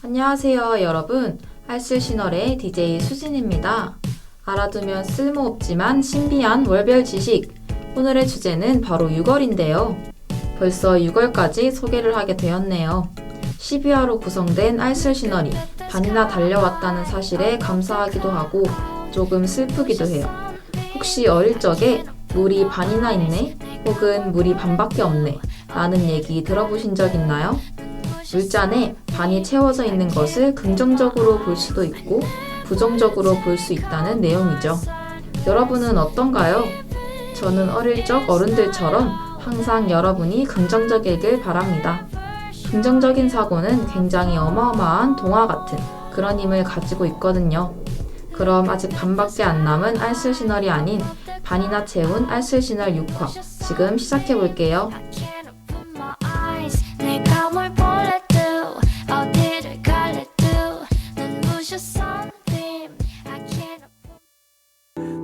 안녕하세요 여러분, 알쓸시널의 DJ 수진입니다. 알아두면 쓸모없지만 신비한 월별 지식. 오늘의 주제는 바로 6월인데요. 벌써 6월까지 소개를 하게 되었네요. 12화로 구성된 알쓸시널이 반이나 달려왔다는 사실에 감사하기도 하고 조금 슬프기도 해요. 혹시 어릴 적에 물이 반이나 있네? 혹은 물이 반밖에 없네? 라는 얘기 들어보신 적 있나요? 물잔에 반이 채워져 있는 것을 긍정적으로 볼 수도 있고 부정적으로 볼 수 있다는 내용이죠. 여러분은 어떤가요? 저는 어릴 적 어른들처럼 항상 여러분이 긍정적이길 바랍니다. 긍정적인 사고는 굉장히 어마어마한 동화 같은 그런 힘을 가지고 있거든요. 그럼 아직 반밖에 안 남은 알쓸시널이 아닌 반이나 채운 알쓸시널 6화 지금 시작해볼게요.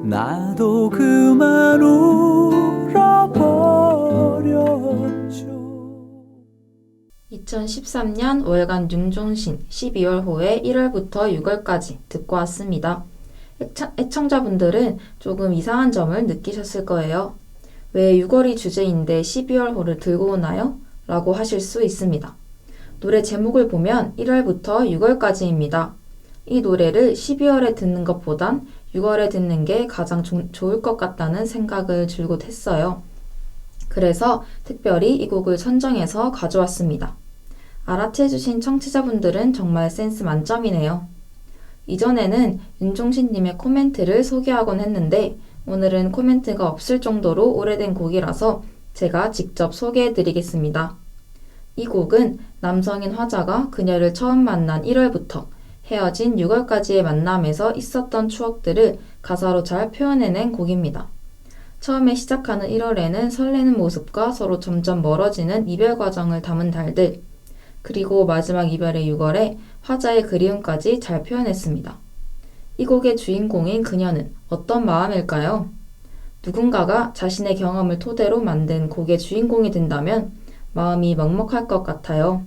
나도 그만 울어버렸죠. 2013년 월간 윤종신 12월호에 1월부터 6월까지 듣고 왔습니다. 애청자분들은 조금 이상한 점을 느끼셨을 거예요. 왜 6월이 주제인데 12월호를 들고 오나요? 라고 하실 수 있습니다. 노래 제목을 보면 1월부터 6월까지입니다. 이 노래를 12월에 듣는 것보단 6월에 듣는 게 가장 좋을 것 같다는 생각을 줄곧 했어요. 그래서 특별히 이 곡을 선정해서 가져왔습니다. 알아채주신 청취자분들은 정말 센스 만점이네요. 이전에는 윤종신님의 코멘트를 소개하곤 했는데 오늘은 코멘트가 없을 정도로 오래된 곡이라서 제가 직접 소개해드리겠습니다. 이 곡은 남성인 화자가 그녀를 처음 만난 1월부터 헤어진 6월까지의 만남에서 있었던 추억들을 가사로 잘 표현해낸 곡입니다. 처음에 시작하는 1월에는 설레는 모습과 서로 점점 멀어지는 이별 과정을 담은 달들, 그리고 마지막 이별의 6월에 화자의 그리움까지 잘 표현했습니다. 이 곡의 주인공인 그녀는 어떤 마음일까요? 누군가가 자신의 경험을 토대로 만든 곡의 주인공이 된다면 마음이 먹먹할 것 같아요.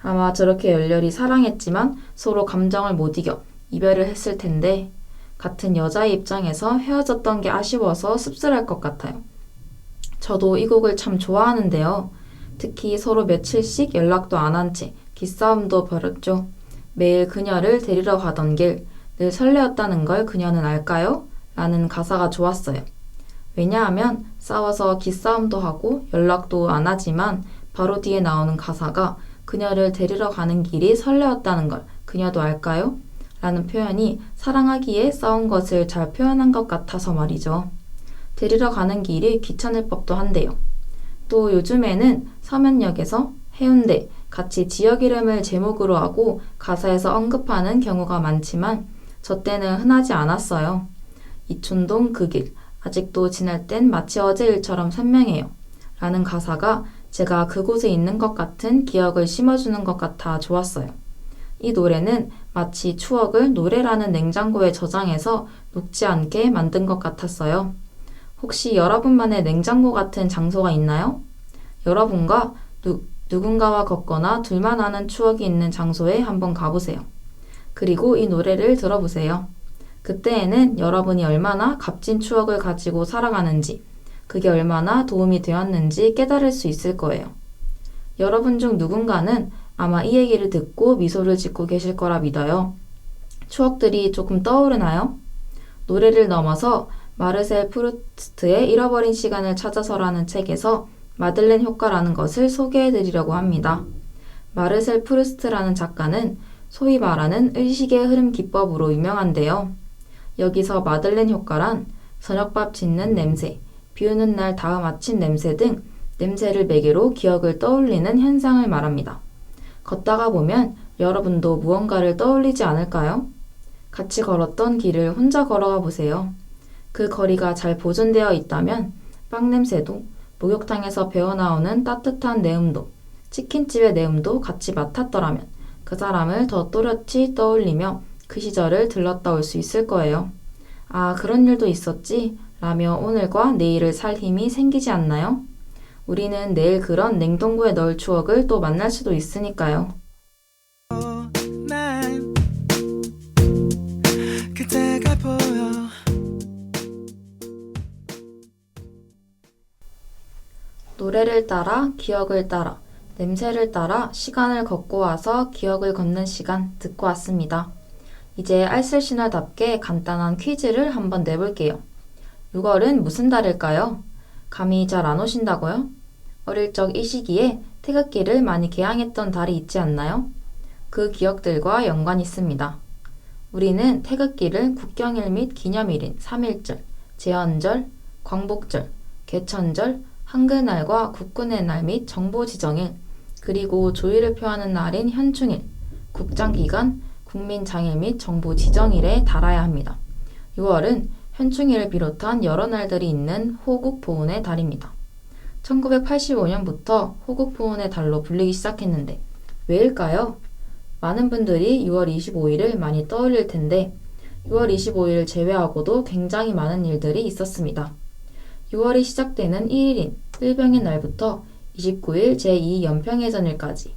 아마 저렇게 열렬히 사랑했지만 서로 감정을 못 이겨 이별을 했을 텐데 같은 여자의 입장에서 헤어졌던 게 아쉬워서 씁쓸할 것 같아요. 저도 이 곡을 참 좋아하는데요. 특히 서로 며칠씩 연락도 안 한 채 기싸움도 벌였죠. 매일 그녀를 데리러 가던 길, 늘 설레었다는 걸 그녀는 알까요? 라는 가사가 좋았어요. 왜냐하면 싸워서 기싸움도 하고 연락도 안 하지만 바로 뒤에 나오는 가사가 그녀를 데리러 가는 길이 설레었다는 걸 그녀도 알까요? 라는 표현이 사랑하기에 싸운 것을 잘 표현한 것 같아서 말이죠. 데리러 가는 길이 귀찮을 법도 한데요. 또 요즘에는 서면역에서 해운대 같이 지역 이름을 제목으로 하고 가사에서 언급하는 경우가 많지만 저 때는 흔하지 않았어요. 이촌동 그 길, 아직도 지날 땐 마치 어제 일처럼 선명해요. 라는 가사가 제가 그곳에 있는 것 같은 기억을 심어주는 것 같아 좋았어요. 이 노래는 마치 추억을 노래라는 냉장고에 저장해서 녹지 않게 만든 것 같았어요. 혹시 여러분만의 냉장고 같은 장소가 있나요? 여러분과 누군가와 걷거나 둘만 아는 추억이 있는 장소에 한번 가보세요. 그리고 이 노래를 들어보세요. 그때에는 여러분이 얼마나 값진 추억을 가지고 살아가는지, 그게 얼마나 도움이 되었는지 깨달을 수 있을 거예요. 여러분 중 누군가는 아마 이 얘기를 듣고 미소를 짓고 계실 거라 믿어요. 추억들이 조금 떠오르나요? 노래를 넘어서 마르셀 프루스트의 잃어버린 시간을 찾아서라는 책에서 마들렌 효과라는 것을 소개해드리려고 합니다. 마르셀 프루스트라는 작가는 소위 말하는 의식의 흐름 기법으로 유명한데요. 여기서 마들렌 효과란 저녁밥 짓는 냄새, 비 오는 날 다음 아침 냄새 등 냄새를 매개로 기억을 떠올리는 현상을 말합니다. 걷다가 보면 여러분도 무언가를 떠올리지 않을까요? 같이 걸었던 길을 혼자 걸어가 보세요. 그 거리가 잘 보존되어 있다면 빵 냄새도, 목욕탕에서 배어나오는 따뜻한 내음도, 치킨집의 내음도 같이 맡았더라면 그 사람을 더 또렷이 떠올리며 그 시절을 들렀다 올 수 있을 거예요. 아, 그런 일도 있었지? 라며 오늘과 내일을 살 힘이 생기지 않나요? 우리는 내일 그런 냉동고에 넣을 추억을 또 만날 수도 있으니까요. 노래를 따라, 기억을 따라, 냄새를 따라 시간을 걷고 와서 기억을 걷는 시간 듣고 왔습니다. 이제 알쓸시널답게 간단한 퀴즈를 한번 내볼게요. 6월은 무슨 달일까요? 감이 잘 안 오신다고요? 어릴 적 이 시기에 태극기를 많이 개항했던 달이 있지 않나요? 그 기억들과 연관이 있습니다. 우리는 태극기를 국경일 및 기념일인 3.1절, 제헌절, 광복절, 개천절, 한글날과 국군의 날 및 정보지정일, 그리고 조의를 표하는 날인 현충일, 국장기간, 국민장일 및 정보지정일에 달아야 합니다. 6월은 현충일을 비롯한 여러 날들이 있는 호국보훈의 달입니다. 1985년부터 호국보훈의 달로 불리기 시작했는데 왜일까요? 많은 분들이 6월 25일을 많이 떠올릴 텐데 6월 25일을 제외하고도 굉장히 많은 일들이 있었습니다. 6월이 시작되는 1일인 을병의 날부터 29일 제2연평해전일까지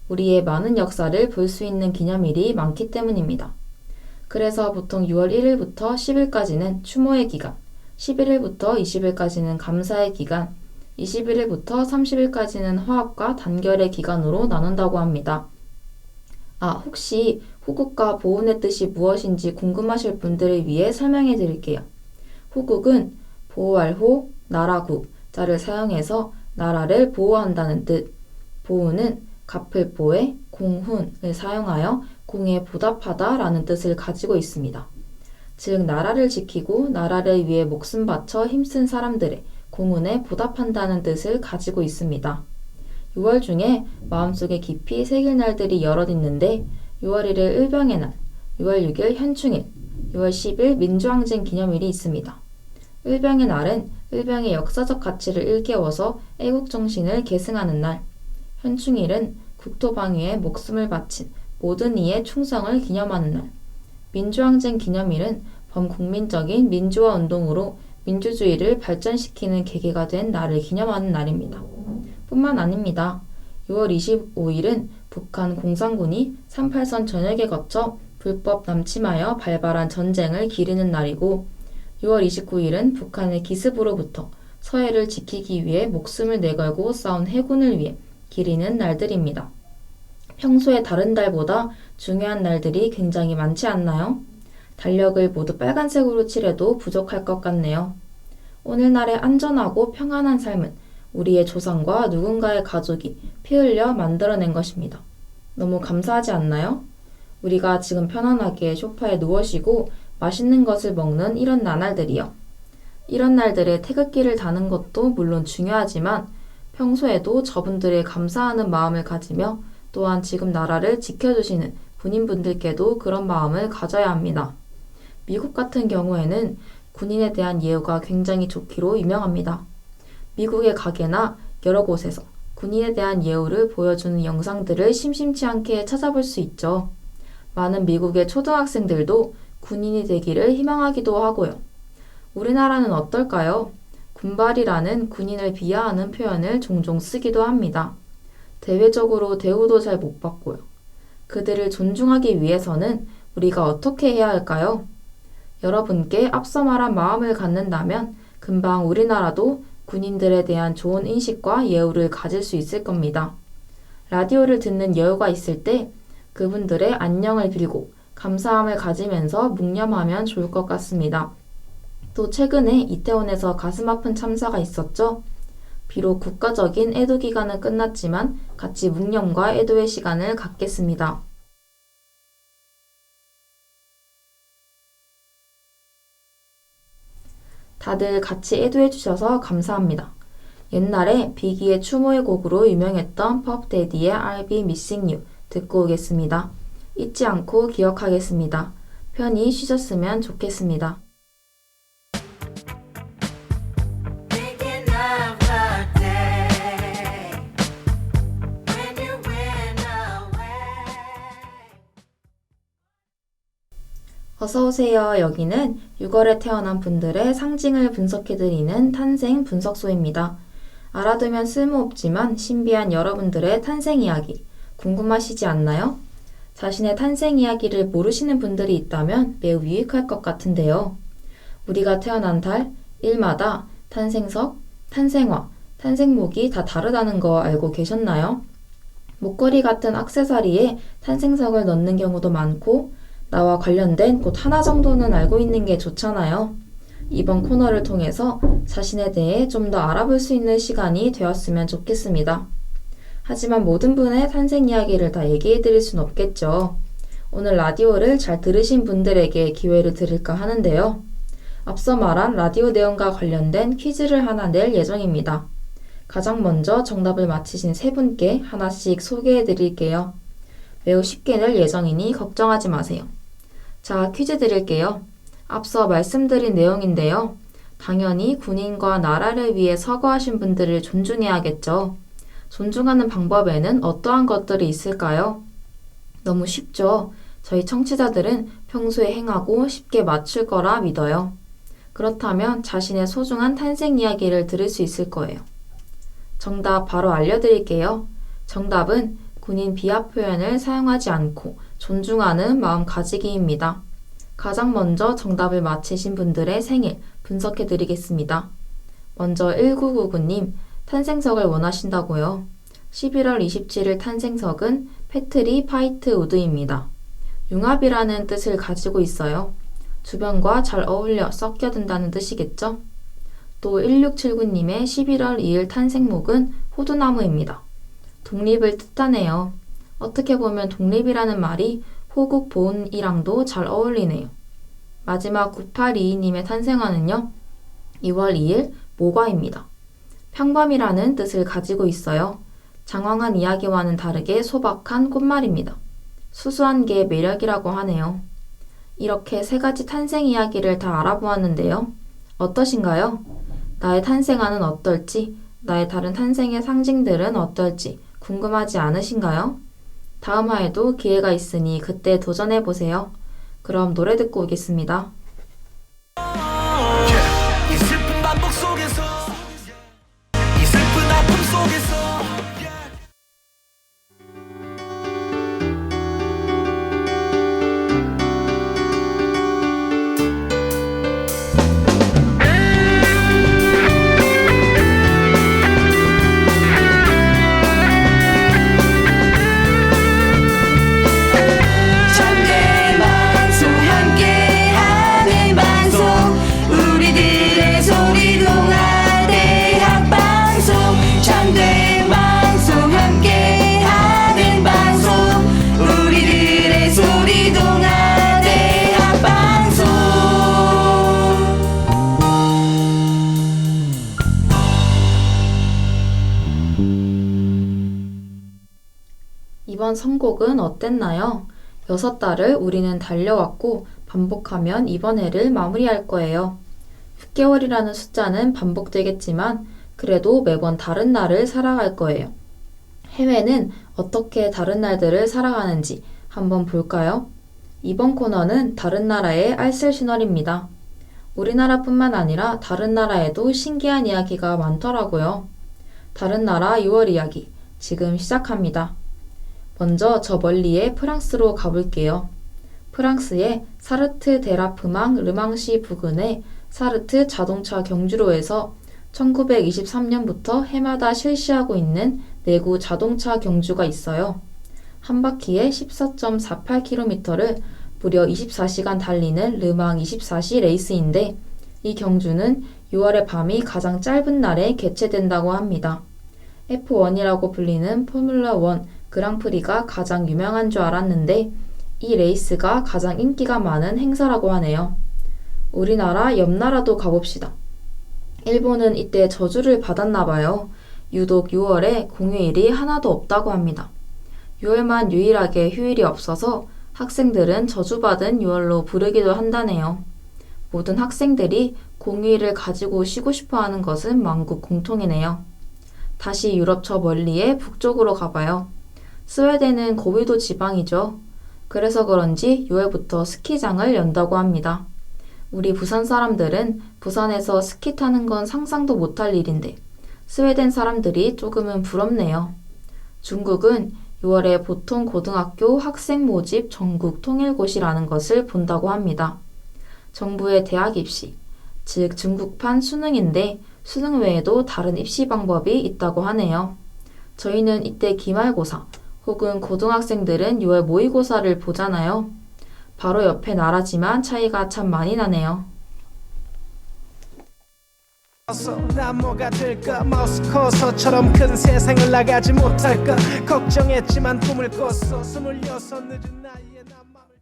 우리의 많은 역사를 볼 수 있는 기념일이 많기 때문입니다. 그래서 보통 6월 1일부터 10일까지는 추모의 기간, 11일부터 20일까지는 감사의 기간, 21일부터 30일까지는 화합과 단결의 기간으로 나눈다고 합니다. 혹시 호국과 보훈의 뜻이 무엇인지 궁금하실 분들을 위해 설명해 드릴게요. 호국은 보호할 호, 나라국 자를 사용해서 나라를 보호한다는 뜻, 보훈은 갚을 보에 공훈을 사용하여 공에 보답하다 라는 뜻을 가지고 있습니다. 즉 나라를 지키고 나라를 위해 목숨 바쳐 힘쓴 사람들의 공훈에 보답한다는 뜻을 가지고 있습니다. 6월 중에 마음속에 깊이 새길 날들이 여럿 있는데 6월 1일 을병의 날, 6월 6일 현충일, 6월 10일 민주항쟁 기념일이 있습니다. 을병의 날은 을병의 역사적 가치를 일깨워서 애국정신을 계승하는 날, 현충일은 국토방위에 목숨을 바친 모든 이의 충성을 기념하는 날, 민주항쟁 기념일은 범국민적인 민주화 운동으로 민주주의를 발전시키는 계기가 된 날을 기념하는 날입니다. 뿐만 아닙니다. 6월 25일은 북한 공산군이 38선 전역에 거쳐 불법 남침하여 발발한 전쟁을 기리는 날이고 6월 29일은 북한의 기습으로부터 서해를 지키기 위해 목숨을 내걸고 싸운 해군을 위해 기리는 날들입니다. 평소에 다른 달보다 중요한 날들이 굉장히 많지 않나요? 달력을 모두 빨간색으로 칠해도 부족할 것 같네요. 오늘날의 안전하고 평안한 삶은 우리의 조상과 누군가의 가족이 피 흘려 만들어낸 것입니다. 너무 감사하지 않나요? 우리가 지금 편안하게 소파에 누워 쉬고 맛있는 것을 먹는 이런 나날들이요. 이런 날들에 태극기를 다는 것도 물론 중요하지만 평소에도 저분들의 감사하는 마음을 가지며 또한 지금 나라를 지켜주시는 군인분들께도 그런 마음을 가져야 합니다. 미국 같은 경우에는 군인에 대한 예우가 굉장히 좋기로 유명합니다. 미국의 가게나 여러 곳에서 군인에 대한 예우를 보여주는 영상들을 심심치 않게 찾아볼 수 있죠. 많은 미국의 초등학생들도 군인이 되기를 희망하기도 하고요. 우리나라는 어떨까요? 군발이라는 군인을 비하하는 표현을 종종 쓰기도 합니다. 대외적으로 대우도 잘 못 받고요. 그들을 존중하기 위해서는 우리가 어떻게 해야 할까요? 여러분께 앞서 말한 마음을 갖는다면 금방 우리나라도 군인들에 대한 좋은 인식과 예우를 가질 수 있을 겁니다. 라디오를 듣는 여유가 있을 때 그분들의 안녕을 빌고 감사함을 가지면서 묵념하면 좋을 것 같습니다. 또 최근에 이태원에서 가슴 아픈 참사가 있었죠? 비록 국가적인 애도 기간은 끝났지만 같이 묵념과 애도의 시간을 갖겠습니다. 다들 같이 애도해 주셔서 감사합니다. 옛날에 비기의 추모의 곡으로 유명했던 펍데디의 I'll Be Missing You 듣고 오겠습니다. 잊지 않고 기억하겠습니다. 편히 쉬셨으면 좋겠습니다. 어서오세요. 여기는 6월에 태어난 분들의 상징을 분석해드리는 탄생 분석소입니다. 알아두면 쓸모없지만 신비한 여러분들의 탄생 이야기 궁금하시지 않나요? 자신의 탄생 이야기를 모르시는 분들이 있다면 매우 유익할 것 같은데요. 우리가 태어난 달, 일마다 탄생석, 탄생화, 탄생목이 다 다르다는 거 알고 계셨나요? 목걸이 같은 액세서리에 탄생석을 넣는 경우도 많고 나와 관련된 꽃 하나 정도는 알고 있는 게 좋잖아요. 이번 코너를 통해서 자신에 대해 좀 더 알아볼 수 있는 시간이 되었으면 좋겠습니다. 하지만 모든 분의 탄생 이야기를 다 얘기해 드릴 순 없겠죠. 오늘 라디오를 잘 들으신 분들에게 기회를 드릴까 하는데요. 앞서 말한 라디오 내용과 관련된 퀴즈를 하나 낼 예정입니다. 가장 먼저 정답을 맞히신 세 분께 하나씩 소개해 드릴게요. 매우 쉽게 낼 예정이니 걱정하지 마세요. 자, 퀴즈 드릴게요. 앞서 말씀드린 내용인데요. 당연히 군인과 나라를 위해 서거하신 분들을 존중해야겠죠. 존중하는 방법에는 어떠한 것들이 있을까요? 너무 쉽죠? 저희 청취자들은 평소에 행하고 쉽게 맞출 거라 믿어요. 그렇다면 자신의 소중한 탄생 이야기를 들을 수 있을 거예요. 정답 바로 알려드릴게요. 정답은 군인 비하 표현을 사용하지 않고 존중하는 마음 가지기입니다. 가장 먼저 정답을 맞히신 분들의 생일 분석해 드리겠습니다. 먼저 1999님, 탄생석을 원하신다고요. 11월 27일 탄생석은 패트리 파이트 우드입니다. 융합이라는 뜻을 가지고 있어요. 주변과 잘 어울려 섞여든다는 뜻이겠죠? 또 1679님의 11월 2일 탄생목은 호두나무입니다. 독립을 뜻하네요. 어떻게 보면 독립이라는 말이 호국 보훈이랑도 잘 어울리네요. 마지막 9822님의 탄생화는요. 2월 2일 모과입니다. 평범이라는 뜻을 가지고 있어요. 장황한 이야기와는 다르게 소박한 꽃말입니다. 수수한 게 매력이라고 하네요. 이렇게 세 가지 탄생 이야기를 다 알아보았는데요. 어떠신가요? 나의 탄생화는 어떨지, 나의 다른 탄생의 상징들은 어떨지 궁금하지 않으신가요? 다음 화에도 기회가 있으니 그때 도전해보세요. 그럼 노래 듣고 오겠습니다. 이 슬픈 반복 속에서 이 슬픈 아픔 속에서 이번 선곡은 어땠나요? 6달을 우리는 달려왔고 반복하면 이번 해를 마무리할 거예요. 6개월이라는 숫자는 반복되겠지만 그래도 매번 다른 날을 살아갈 거예요. 해외는 어떻게 다른 날들을 살아가는지 한번 볼까요? 이번 코너는 다른 나라의 알쓸시널입니다. 우리나라뿐만 아니라 다른 나라에도 신기한 이야기가 많더라고요. 다른 나라 6월 이야기 지금 시작합니다. 먼저 저 멀리의 프랑스로 가볼게요. 프랑스의 사르트 데라프망 르망시 부근의 사르트 자동차 경주로에서 1923년부터 해마다 실시하고 있는 내구 자동차 경주가 있어요. 한 바퀴에 14.48km를 무려 24시간 달리는 르망 24시 레이스인데 이 경주는 6월의 밤이 가장 짧은 날에 개최된다고 합니다. F1이라고 불리는 포뮬러 1 그랑프리가 가장 유명한 줄 알았는데 이 레이스가 가장 인기가 많은 행사라고 하네요. 우리나라 옆 나라도 가봅시다. 일본은 이때 저주를 받았나봐요. 유독 6월에 공휴일이 하나도 없다고 합니다. 6월만 유일하게 휴일이 없어서 학생들은 저주받은 6월로 부르기도 한다네요. 모든 학생들이 공휴일을 가지고 쉬고 싶어 하는 것은 만국 공통이네요. 다시 유럽 저 멀리에 북쪽으로 가봐요. 스웨덴은 고위도 지방이죠. 그래서 그런지 6월부터 스키장을 연다고 합니다. 우리 부산 사람들은 부산에서 스키 타는 건 상상도 못할 일인데 스웨덴 사람들이 조금은 부럽네요. 중국은 6월에 보통 고등학교 학생 모집 전국 통일고시라는 것을 본다고 합니다. 정부의 대학 입시, 즉 중국판 수능인데 수능 외에도 다른 입시 방법이 있다고 하네요. 저희는 이때 기말고사 혹은 고등학생들은 6월 모의고사를 보잖아요. 바로 옆에 나라지만 차이가 참 많이 나네요. 난 뭐가 될까 마우스 커서처럼 큰 세상을 나가지 못할까 걱정했지만 꿈을 꿨어 26 늦은 나이에 난 마음을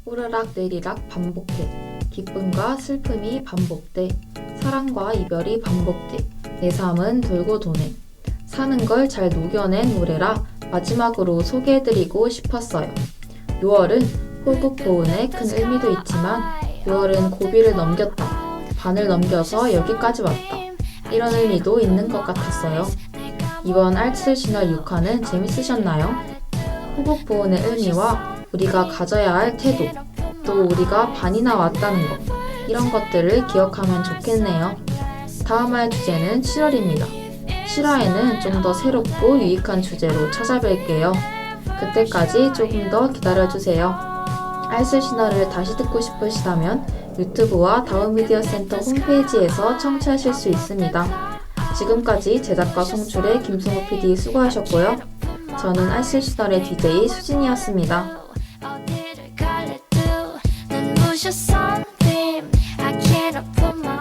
오르락 내리락 반복해 기쁨과 슬픔이 반복돼 사랑과 이별이 반복돼 내 삶은 돌고 도네 사는 걸 잘 녹여낸 노래라 마지막으로 소개해드리고 싶었어요. 6월은 호국 보훈의 큰 의미도 있지만 6월은 고비를 넘겼다. 반을 넘겨서 여기까지 왔다. 이런 의미도 있는 것 같았어요. 이번 알쓸 신월 6화는 재밌으셨나요? 호국 보훈의 의미와 우리가 가져야 할 태도, 또 우리가 반이나 왔다는 것, 이런 것들을 기억하면 좋겠네요. 다음 할 주제는 7월입니다. 7화에는 좀 더 새롭고 유익한 주제로 찾아뵐게요. 그때까지 조금 더 기다려주세요. 알쓸 신화를 다시 듣고 싶으시다면 유튜브와 다운미디어 센터 홈페이지에서 청취하실 수 있습니다. 지금까지 제작과 송출의 김승호 PD 수고하셨고요. 저는 알쓸 신화의 DJ 수진이었습니다. 어디를 갈래도 눈부셔 sunbeam I cannot put my